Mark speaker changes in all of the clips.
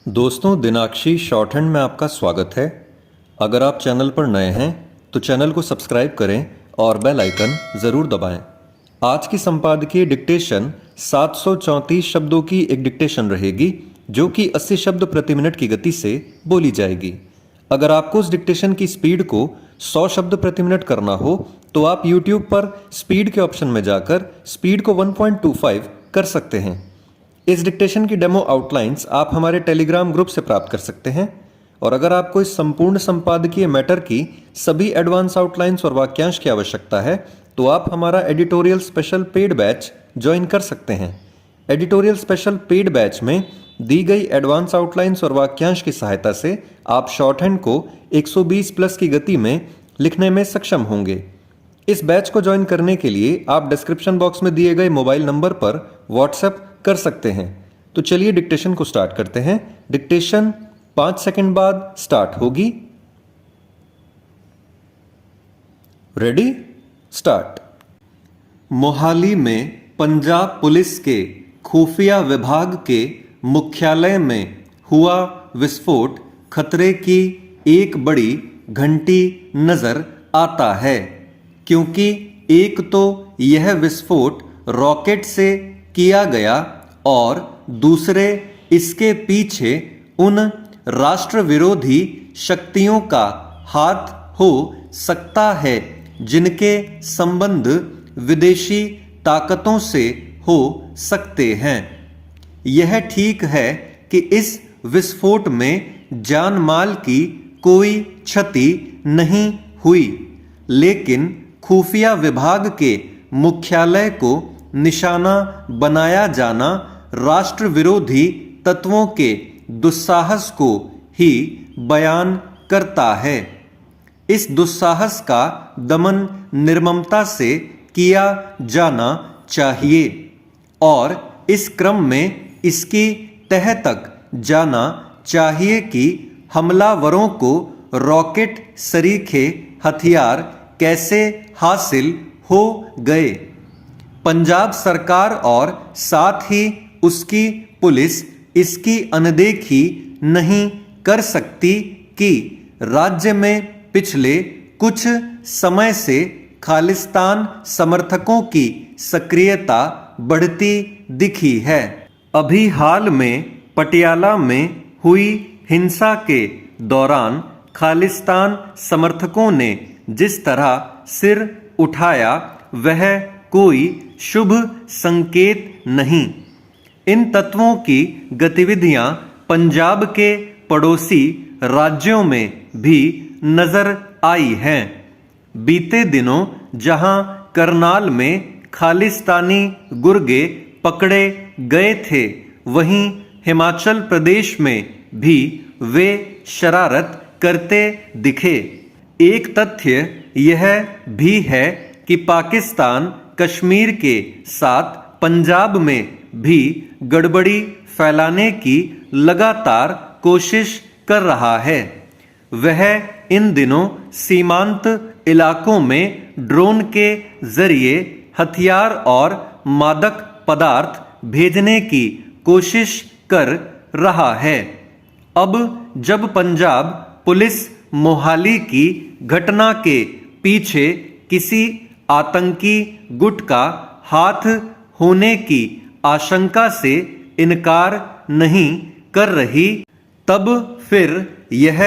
Speaker 1: दोस्तों, दिनाक्षी short hand में आपका स्वागत है। अगर आप चैनल पर नए हैं तो चैनल को सब्सक्राइब करें और बेल आइकन ज़रूर दबाएं। आज की संपादकीय डिक्टेशन 734 शब्दों की एक डिक्टेशन रहेगी जो कि 80 शब्द प्रति मिनट की गति से बोली जाएगी। अगर आपको उस डिक्टेशन की स्पीड को 100 शब्द प्रति मिनट करना हो तो आप YouTube पर स्पीड के ऑप्शन में जाकर स्पीड को 1.25 कर सकते हैं। इस डिक्टेशन की डेमो आउटलाइंस आप हमारे टेलीग्राम ग्रुप से प्राप्त कर सकते हैं। और अगर आपको इस संपूर्ण संपादकीय मैटर की सभी एडवांस आउटलाइंस और वाक्यांश की आवश्यकता है तो आप हमारा editorial special paid batch join कर सकते हैं। एडिटोरियल स्पेशल पेड बैच में दी गई एडवांस आउटलाइंस और वाक्यांश की सहायता से आप शॉर्ट हैंड को 120 प्लस की गति में लिखने में सक्षम होंगे। इस बैच को ज्वाइन करने के लिए आप डिस्क्रिप्शन बॉक्स में दिए गए मोबाइल नंबर पर व्हाट्सएप कर सकते हैं। तो चलिए डिक्टेशन को स्टार्ट करते हैं। डिक्टेशन 5 सेकंड बाद स्टार्ट होगी। Ready, start. मोहाली में पंजाब पुलिस के खुफिया विभाग के मुख्यालय में हुआ विस्फोट खतरे की एक बड़ी घंटी नजर आता है, क्योंकि एक तो यह विस्फोट रॉकेट से किया गया और दूसरे इसके पीछे उन राष्ट्र विरोधी शक्तियों का हाथ हो सकता है जिनके संबंध विदेशी ताकतों से हो सकते हैं। यह ठीक है कि इस विस्फोट में जान माल की कोई क्षति नहीं हुई, लेकिन खुफिया विभाग के मुख्यालय को निशाना बनाया जाना राष्ट्र विरोधी तत्वों के दुस्साहस को ही बयान करता है। इस दुस्साहस का दमन निर्ममता से किया जाना चाहिए और इस क्रम में इसकी तह तक जाना चाहिए कि हमलावरों को रॉकेट सरीखे हथियार कैसे हासिल हो गए। पंजाब सरकार और साथ ही उसकी पुलिस इसकी अनदेखी नहीं कर सकती कि राज्य में पिछले कुछ समय से खालिस्तान समर्थकों की सक्रियता बढ़ती दिखी है। अभी हाल में पटियाला में हुई हिंसा के दौरान खालिस्तान समर्थकों ने जिस तरह सिर उठाया वह कोई शुभ संकेत नहीं। इन तत्वों की गतिविधियां पंजाब के पड़ोसी राज्यों में भी नजर आई हैं। बीते दिनों जहां करनाल में खालिस्तानी गुर्गे पकड़े गए थे, वहीं हिमाचल प्रदेश में भी वे शरारत करते दिखे। एक तथ्य यह भी है कि पाकिस्तान कश्मीर के साथ पंजाब में भी गड़बड़ी फैलाने की लगातार कोशिश कर रहा है। वह इन दिनों सीमांत इलाकों में ड्रोन के जरिए हथियार और मादक पदार्थ भेजने की कोशिश कर रहा है। अब जब पंजाब पुलिस मोहाली की घटना के पीछे किसी आतंकी गुट का हाथ होने की आशंका से इनकार नहीं कर रही, तब फिर यह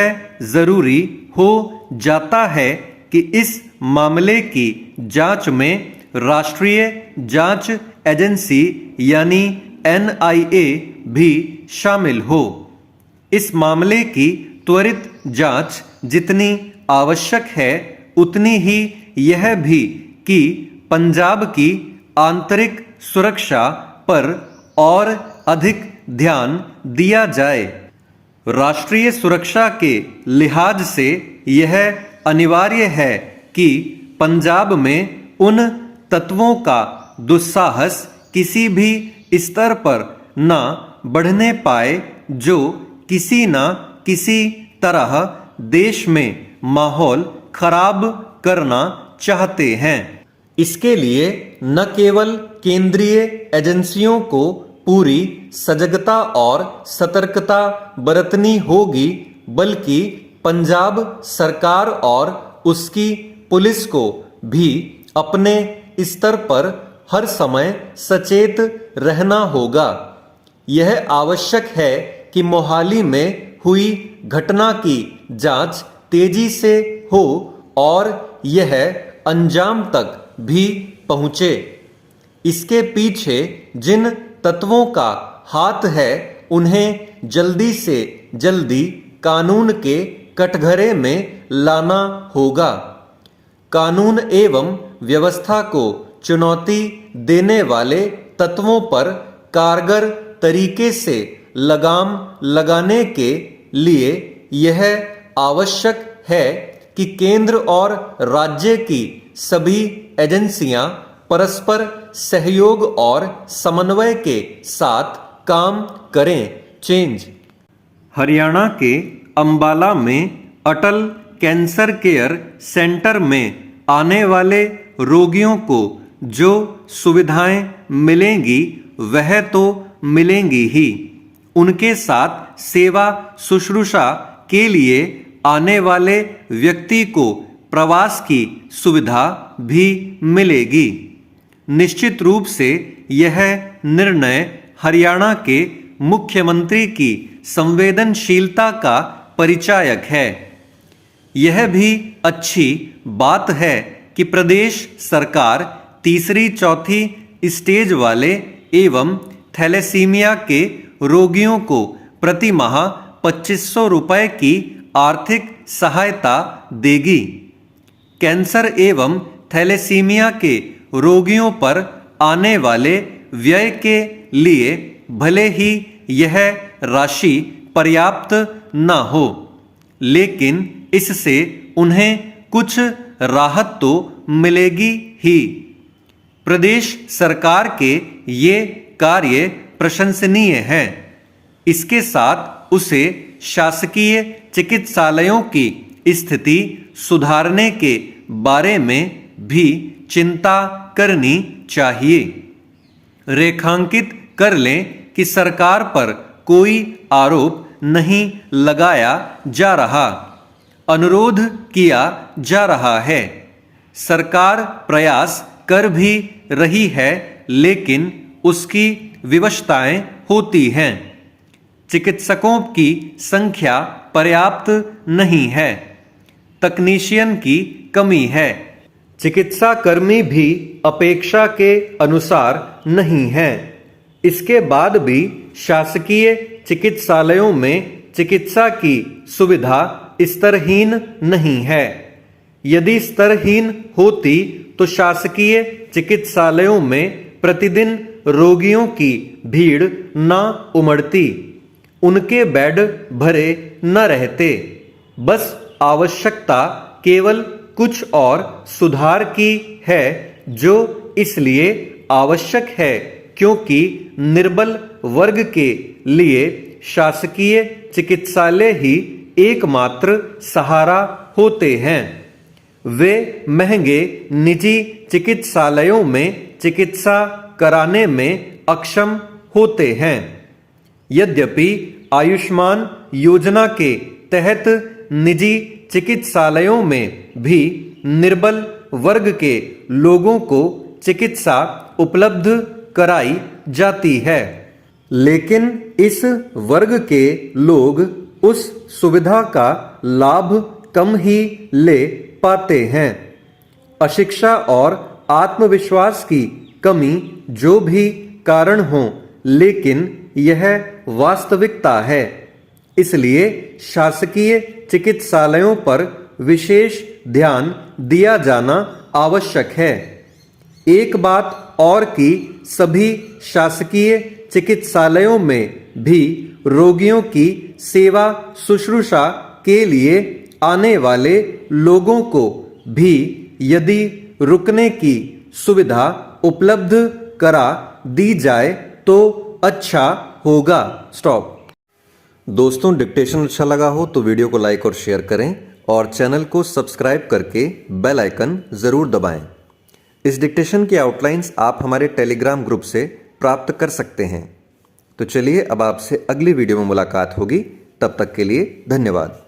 Speaker 1: जरूरी हो जाता है कि इस मामले की जांच में राष्ट्रीय जांच एजेंसी यानी NIA भी शामिल हो। इस मामले की त्वरित जांच जितनी आवश्यक है उतनी ही यह भी कि पंजाब की आंतरिक सुरक्षा पर और अधिक ध्यान दिया जाए। राष्ट्रीय सुरक्षा के लिहाज से यह अनिवार्य है कि पंजाब में उन तत्वों का दुस्साहस किसी भी स्तर पर न बढ़ने पाए जो किसी न किसी तरह देश में माहौल खराब करना चाहते हैं। इसके लिए न केवल केंद्रीय एजेंसियों को पूरी सजगता और सतर्कता बरतनी होगी, बल्कि पंजाब सरकार और उसकी पुलिस को भी अपने स्तर पर हर समय सचेत रहना होगा। यह आवश्यक है कि मोहाली में हुई घटना की जांच तेजी से हो और यह अंजाम तक भी पहुंचे। इसके पीछे जिन तत्वों का हाथ है उन्हें जल्दी से जल्दी कानून के कटघरे में लाना होगा। कानून एवं व्यवस्था को चुनौती देने वाले तत्वों पर कारगर तरीके से लगाम लगाने के लिए यह आवश्यक है कि केंद्र और राज्य की सभी एजेंसियां परस्पर सहयोग और समन्वय के साथ काम करें। चेंज हरियाणा के अंबाला में अटल कैंसर केयर सेंटर में आने वाले रोगियों को जो सुविधाएं मिलेंगी वह तो मिलेंगी ही, उनके साथ सेवा शुश्रूषा के लिए आने वाले व्यक्ति को प्रवास की सुविधा भी मिलेगी। निश्चित रूप से यह निर्णय हरियाणा के मुख्यमंत्री की संवेदनशीलता का परिचायक है। यह भी अच्छी बात है कि प्रदेश सरकार तीसरी चौथी स्टेज वाले एवं थैलेसीमिया के रोगियों को प्रति माह 2500 रुपए की आर्थिक सहायता देगी। कैंसर एवं थैलेसीमिया के रोगियों पर आने वाले व्यय के लिए भले ही यह राशि पर्याप्त न हो, लेकिन इससे उन्हें कुछ राहत तो मिलेगी ही। प्रदेश सरकार के ये कार्य प्रशंसनीय हैं। इसके साथ उसे शासकीय चिकित्सालयों की स्थिति सुधारने के बारे में भी चिंता करनी चाहिए। रेखांकित कर लें कि सरकार पर कोई आरोप नहीं लगाया जा रहा, अनुरोध किया जा रहा है। सरकार प्रयास कर भी रही है, लेकिन उसकी विवशताएं होती हैं। चिकित्सकों की संख्या पर्याप्त नहीं है, तकनीशियन की कमी है, चिकित्सा कर्मी भी अपेक्षा के अनुसार नहीं है। इसके बाद भी शासकीय चिकित्सालयों में चिकित्सा की सुविधा स्तरहीन नहीं है। यदि स्तरहीन होती तो शासकीय चिकित्सालयों में प्रतिदिन रोगियों की भीड़ न उमड़ती, उनके बेड भरे न रहते। बस आवश्यकता केवल कुछ और सुधार की है, जो इसलिए आवश्यक है क्योंकि निर्बल वर्ग के लिए शासकीय चिकित्सालय ही एकमात्र सहारा होते हैं। वे महंगे निजी चिकित्सालयों में चिकित्सा कराने में अक्षम होते हैं। यद्यपि आयुष्मान योजना के तहत निजी चिकित्सालयों में भी निर्बल वर्ग के लोगों को चिकित्सा उपलब्ध कराई जाती है, लेकिन इस वर्ग के लोग उस सुविधा का लाभ कम ही ले पाते हैं। अशिक्षा और आत्मविश्वास की कमी जो भी कारण हो, लेकिन यह वास्तविकता है। इसलिए शासकीय चिकित्सालयों पर विशेष ध्यान दिया जाना आवश्यक है। एक बात और कि सभी शासकीय चिकित्सालयों में भी रोगियों की सेवा शुश्रूषा के लिए आने वाले लोगों को भी यदि रुकने की सुविधा उपलब्ध करा दी जाए तो अच्छा होगा। स्टॉप। दोस्तों, डिक्टेशन अच्छा लगा हो तो वीडियो को लाइक और शेयर करें और चैनल को सब्सक्राइब करके बेल आइकन ज़रूर दबाएं। इस डिक्टेशन की आउटलाइंस आप हमारे टेलीग्राम ग्रुप से प्राप्त कर सकते हैं। तो चलिए अब आपसे अगली वीडियो में मुलाकात होगी। तब तक के लिए धन्यवाद।